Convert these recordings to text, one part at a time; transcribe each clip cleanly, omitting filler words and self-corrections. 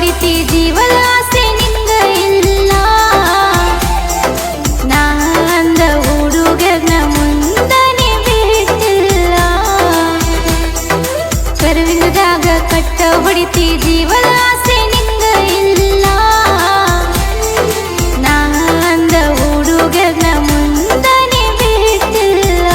ಹೊಡಿತಿ ಜೀವದ ಆಸೆ ನಿಂಗ ಇಲ್ಲ ನಾ ಅಂದ ಹುಡುಗರ್ನ ಮುಂದನೆ ಬಿಟ್ಟಿಲ್ಲ ಕರುವಿಂಗದಾಗ ಕಟ್ಟ ಹೊಡಿತಿ ಜೀವದ ಆಸೆ ನಿಂಗ ಇಲ್ಲ ನಾ ಅಂದ ಹುಡುಗರ್ನ ಮುಂದನೆ ಬಿಟ್ಟಿಲ್ಲ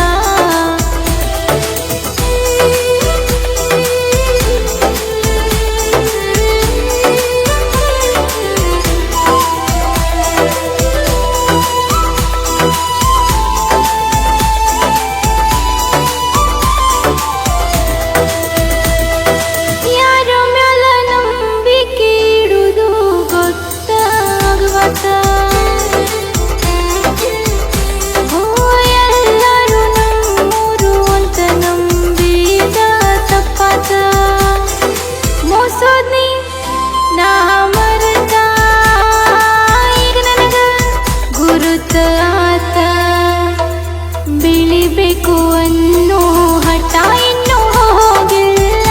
ಬೆಳಿಬೇಕು ಅನ್ನೋ ಹಠ ಇನ್ನೂ ಹೋಗಿಲ್ಲ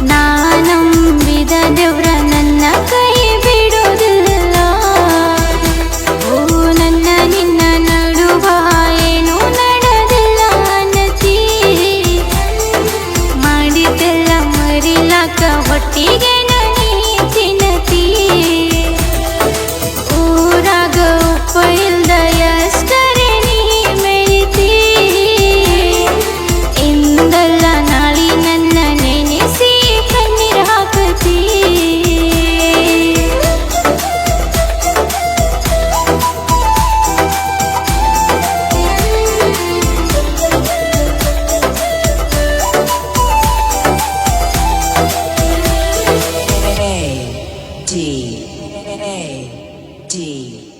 ನಾ ನಂಬಿದ ದೇವ್ರ ನನ್ನ ಕೈ ಬಿಡೋದಿಲ್ಲ ಓ ನನ್ನ ನಿನ್ನ ನಡುವ ಏನು ನಡೆದಿಲ್ಲ ಅನ್ನತಿ ಮಾಡಿದ್ದೆಲ್ಲ ಮರಿಲಾಕ ಹೊಟ್ಟಿಗೆ ನನಿ ಚಿನ್ನತಿ ಊರಾಗ ಉಪ್ಪ ಇಲ್ದ ಎಷ್ಟರೇ ನೀ ಮೆರಿತಿ ಇಂದಲ್ಲ ನಾಳಿ ನನ್ನ ನೆನೆಸಿ ಕಣ್ಣೀರ್ ಹಾಕತಿ A D